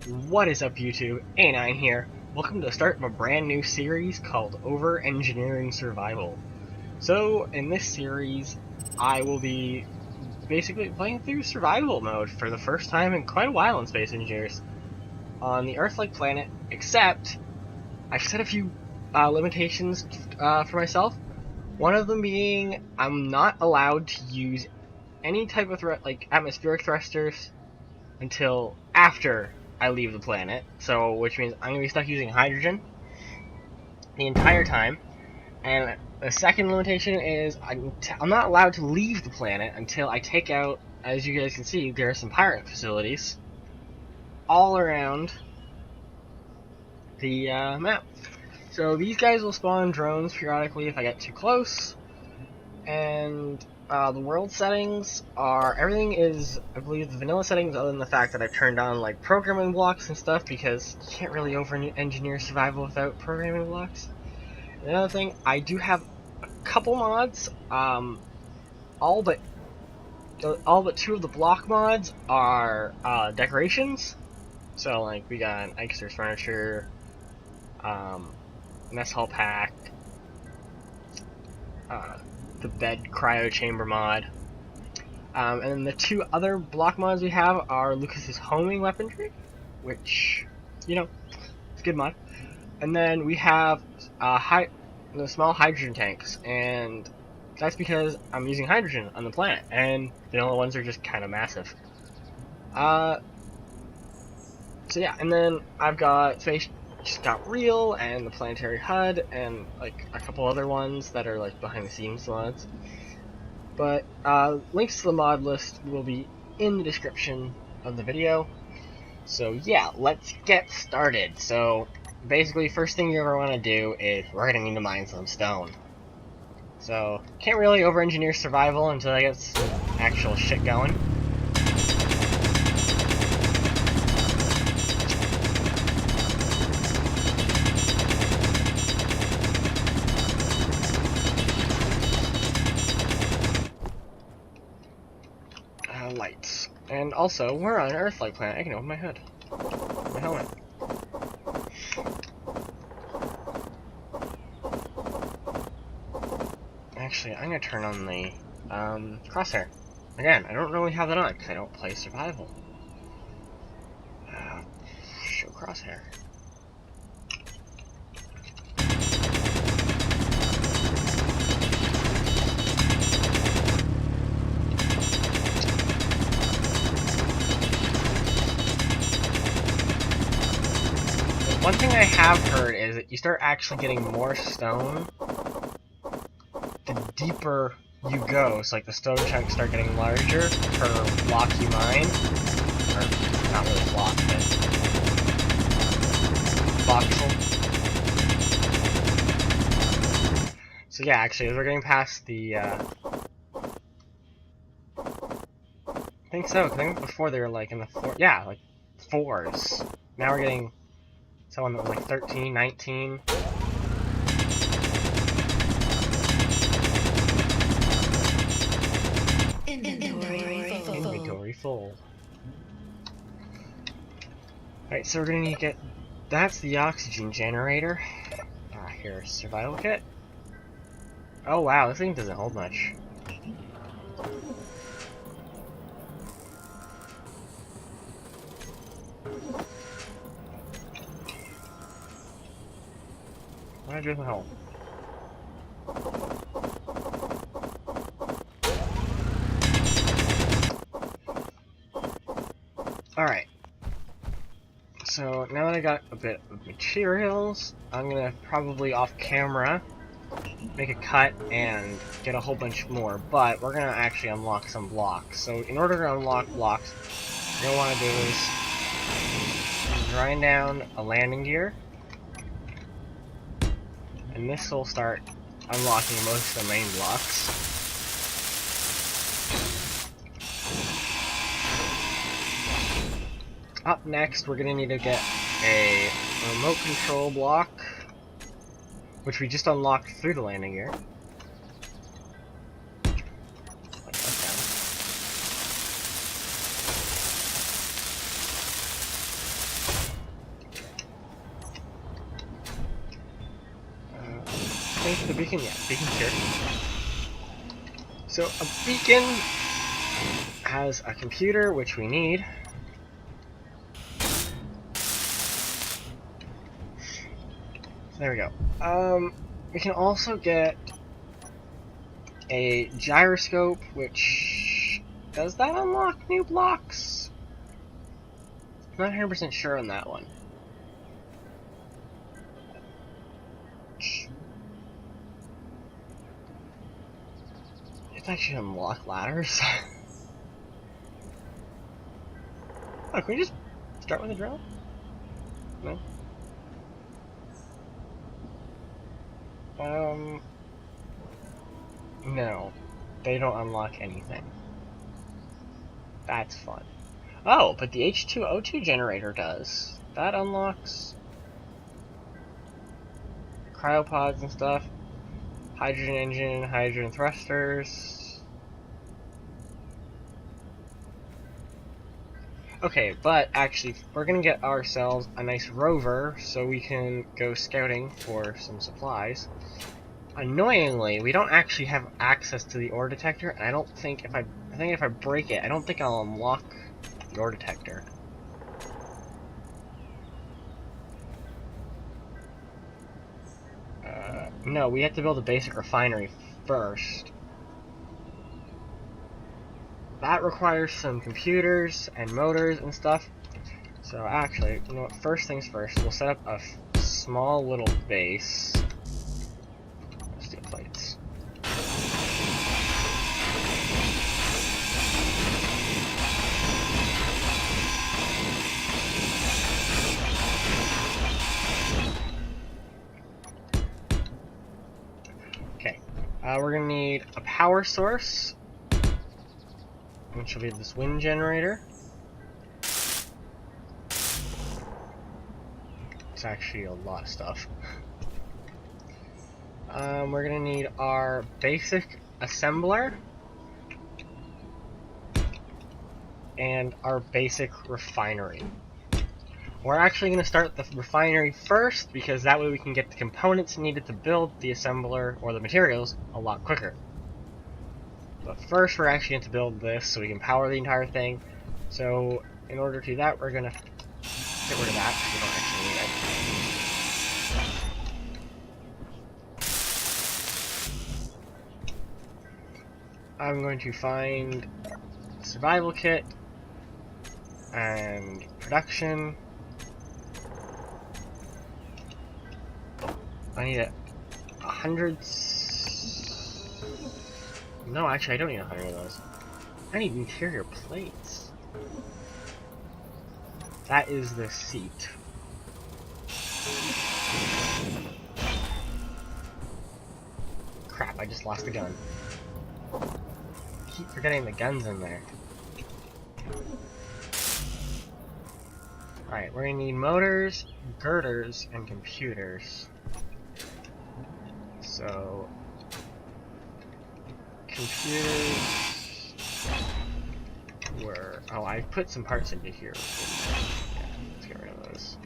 What is up, YouTube? A9 here. Welcome to the start of a brand new series called Over Engineering Survival. So, in this series, I will be basically playing through survival mode for the first time in quite a while in Space Engineers on the Earth-like planet, except I've set a few limitations for myself. One of them being I'm not allowed to use any type of atmospheric thrusters until after I leave the planet, so which means I'm going to be stuck using hydrogen the entire time. And the second limitation is I'm not allowed to leave the planet until I take out, as you guys can see, there are some pirate facilities all around the map. So these guys will spawn drones periodically if I get too close, and the world settings are, everything is, I believe, the vanilla settings, other than the fact that I've turned on like programming blocks and stuff, because you can't really over-engineer survival without programming blocks. And another thing, I do have a couple mods. All but two of the block mods are decorations. So like we got Ikester's furniture, mess hall pack, the bed cryo chamber mod. And then the two other block mods we have are Lucas's homing weaponry, which, you know, it's a good mod. And then we have the small hydrogen tanks, and that's because I'm using hydrogen on the planet, and the other ones are just kind of massive. So yeah, and then I've got Space Just Got Real, and the Planetary HUD, and like a couple other ones that are like behind the scenes mods. But links to the mod list will be in the description of the video. So yeah, let's get started. So basically, first thing you're going to want to do is we're going to need to mine some stone. So can't really over-engineer survival until I get some actual shit going. Lights. And also, we're on an Earth-like planet. I can open my hood. My helmet. Actually, I'm gonna turn on the crosshair. Again, I don't really have that on because I don't play survival. Show crosshair. One thing I have heard is that you start actually getting more stone the deeper you go. So like the stone chunks start getting larger per block you mine. Or not really block, but voxel. So yeah, actually as we're getting past the I think so, because I think before they were like in the like 4s. Now we're getting someone that was like 13, 19. Inventory full. Alright, so we're gonna need to get... That's the oxygen generator. Here's survival kit. Oh wow, this thing doesn't hold much. What did I do with my hole? Alright. So now that I got a bit of materials, I'm gonna probably off camera make a cut and get a whole bunch more, but we're gonna actually unlock some blocks. So in order to unlock blocks, what you're gonna want to do is grind down a landing gear, and this will start unlocking most of the main blocks. Up next, we're gonna need to get a remote control block, which we just unlocked through the landing gear. think the beacon, yeah, beacon's here. So a beacon has a computer, which we need. There we go. We can also get a gyroscope, which... does that unlock new blocks? I'm not 100% sure on that one. It's actually unlock ladders. Oh, can we just start with a drill? No? No. They don't unlock anything. That's fun. Oh, but the H2O2 generator does. That unlocks cryopods and stuff. Hydrogen engine, hydrogen thrusters. Okay, but actually, we're gonna get ourselves a nice rover so we can go scouting for some supplies. Annoyingly, we don't actually have access to the ore detector, and I don't think if I break it, I don't think I'll unlock the ore detector. No, we have to build a basic refinery first. That requires some computers and motors and stuff. So actually, you know what, first things first, we'll set up a small little base. Steel plates. Okay, we're gonna need a power source, which will be this wind generator. It's actually a lot of stuff. We're gonna need our basic assembler and our basic refinery. We're actually gonna start the refinery first because that way we can get the components needed to build the assembler or the materials a lot quicker. But first we're actually going to build this so we can power the entire thing. So in order to do that, we're gonna get rid of that because we don't actually need it. I'm going to find survival kit and production. I need 100. No, actually, I don't need 100 of those. I need interior plates. That is the seat. Crap, I just lost the gun. I keep forgetting the gun's in there. Alright, we're gonna need motors, girders, and computers. So... computers... were... oh, I put some parts into here. Yeah, let's get rid of those.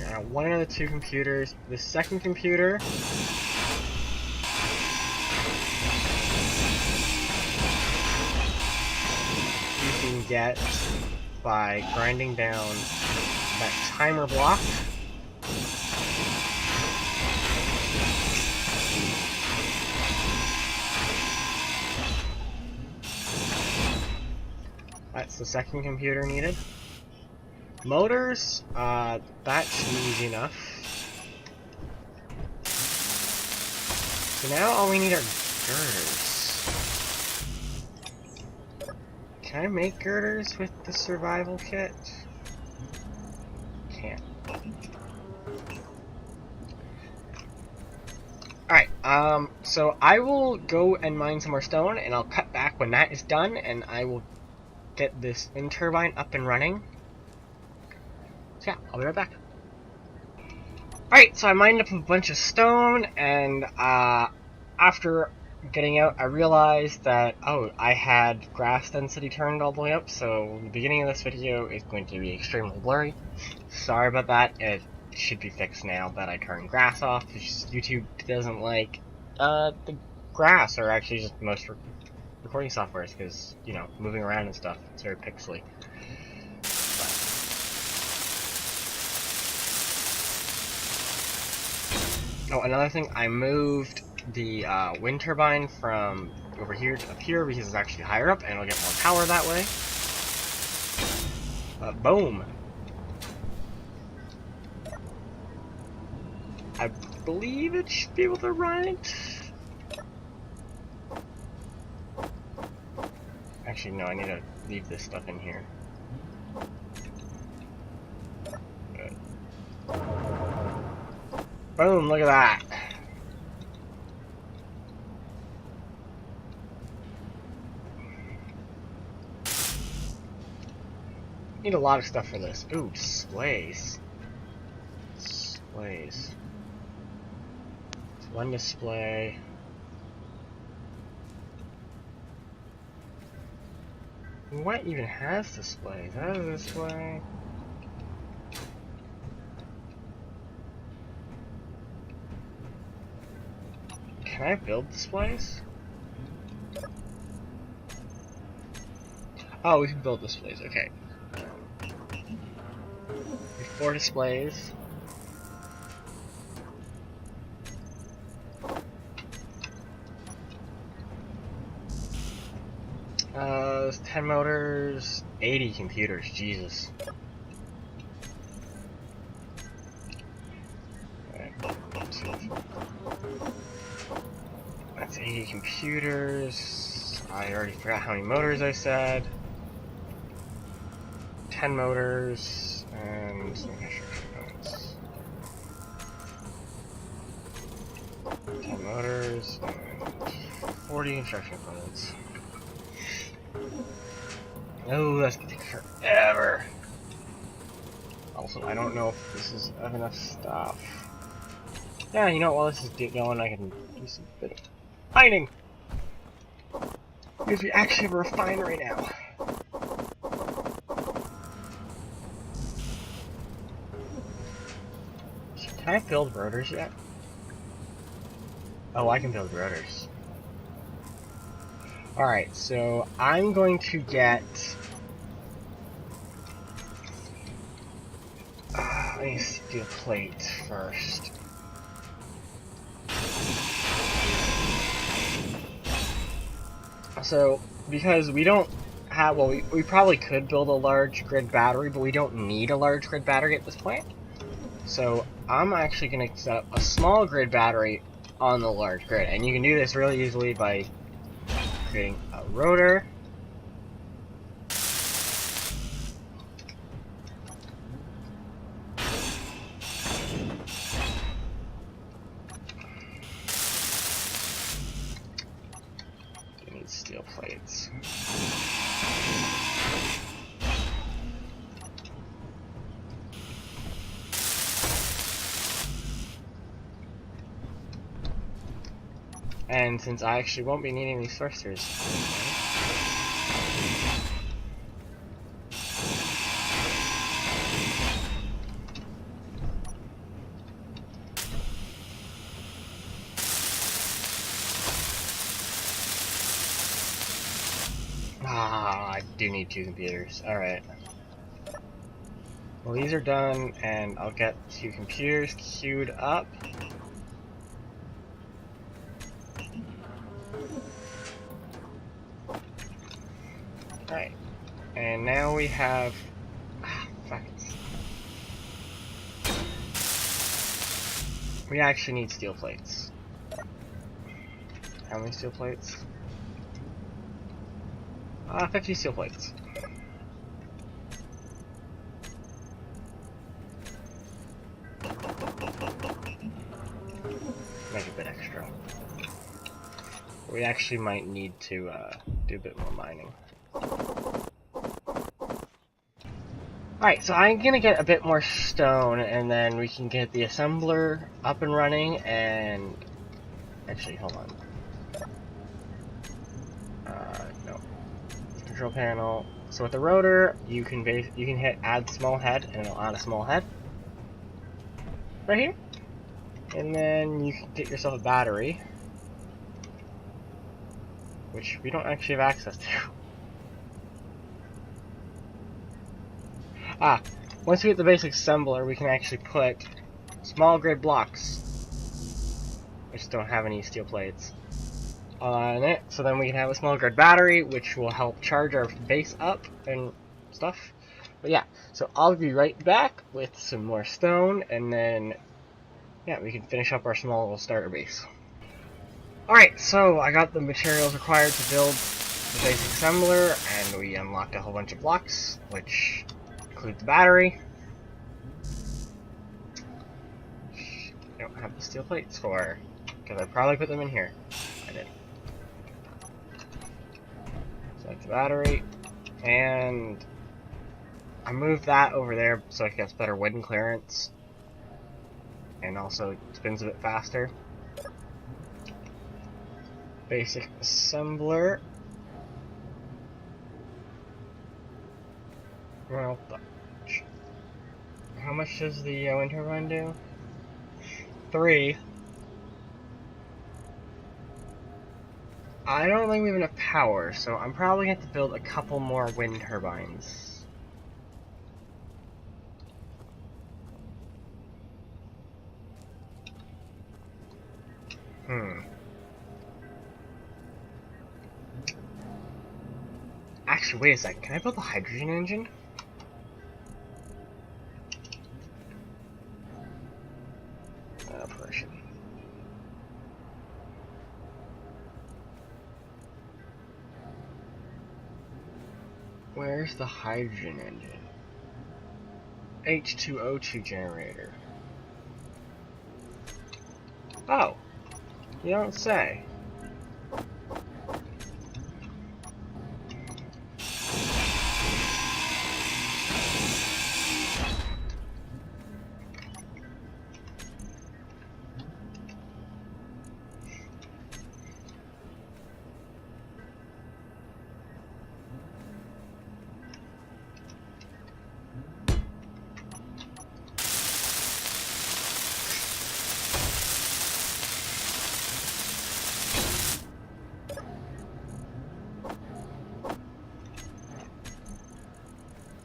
Now, one of the two computers. The second computer... you can get by grinding down that timer block. That's the second computer needed. Motors, that should be easy enough. So now all we need are girders. Can I make girders with the survival kit? Can't. Alright, so I will go and mine some more stone, and I'll cut back when that is done, and I will get this wind turbine up and running. So yeah, I'll be right back. Alright, so I mined up a bunch of stone, and after getting out, I realized that, oh, I had grass density turned all the way up, so the beginning of this video is going to be extremely blurry. Sorry about that. It should be fixed now that I turned grass off. YouTube doesn't like the grass, or actually just most recording softwares, because, you know, moving around and stuff, it's very pixely. Oh, another thing, I moved the wind turbine from over here to up here because it's actually higher up and it'll get more power that way. Boom! I believe it should be able to run it. Actually, no, I need to leave this stuff in here. Good. Boom, look at that! Need a lot of stuff for this. Ooh, displays. Displays. One display. What even has displays? That is a display. Can I build displays? Oh, we can build displays, okay. 4 displays. There's 10 motors, 80 computers, Jesus. Alright, that's 80 computers. I already forgot how many motors I said. 10 motors, and some construction components. 10 motors, and 40 construction components. Oh, that's gonna take forever. Also, I don't know if this is enough stuff. Yeah, you know what, while this is going, I can do some bit of mining. Because we actually have a refinery now. Can I build rotors yet? Oh, I can build rotors. Alright, so I'm going to get... I need to do a plate first. So, because we don't have... Well, we probably could build a large grid battery, but we don't need a large grid battery at this point. So, I'm actually going to set up a small grid battery on the large grid. And you can do this really easily by creating a rotor. You need steel plates. And since I actually won't be needing these thrusters, I do need 2 computers. Alright. Well, these are done, and I'll get 2 computers queued up. Alright. And now we have... fuck it. We actually need steel plates. How many steel plates? 50 steel plates. Make a bit extra. We actually might need to do a bit more mining. Alright, so I'm gonna get a bit more stone, and then we can get the assembler up and running, and... Actually, hold on. control panel. So with the rotor, you can hit add small head, and it'll add a small head right here. And then you can get yourself a battery, which we don't actually have access to. Once we get the basic assembler, we can actually put small grid blocks, which don't have any steel plates, on it. So then we can have a small grid battery, which will help charge our base up and stuff. But yeah, so I'll be right back with some more stone, and then yeah, we can finish up our small little starter base. Alright, so I got the materials required to build the basic assembler, and we unlocked a whole bunch of blocks, which include the battery. I don't have the steel plates for, because I probably put them in here. I did. Select the battery, and I moved that over there so it gets better wind clearance, and also spins a bit faster. Basic assembler. Well, how much does the wind turbine do? 3. I don't think we have enough power, so I'm probably going to have to build a couple more wind turbines. Actually, wait a second. Can I build a hydrogen engine? Portion. Where's the hydrogen engine? H2O2 generator. Oh, you don't say.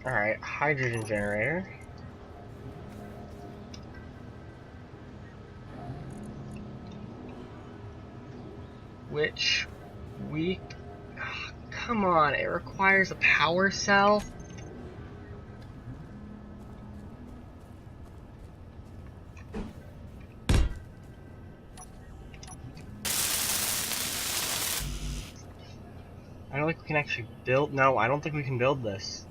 Alright, hydrogen generator. Which we... come on, it requires a power cell? I don't think we can actually build... No, I don't think we can build this.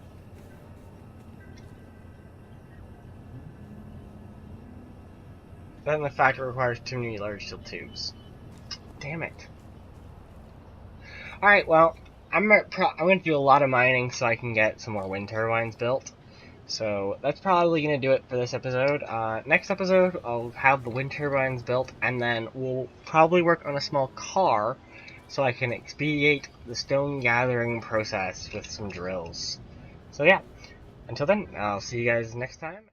Then the fact it requires too many large steel tubes. Damn it. Alright, well, I'm going to do a lot of mining so I can get some more wind turbines built. So that's probably going to do it for this episode. Next episode, I'll have the wind turbines built, and then we'll probably work on a small car so I can expedite the stone gathering process with some drills. So yeah, until then, I'll see you guys next time.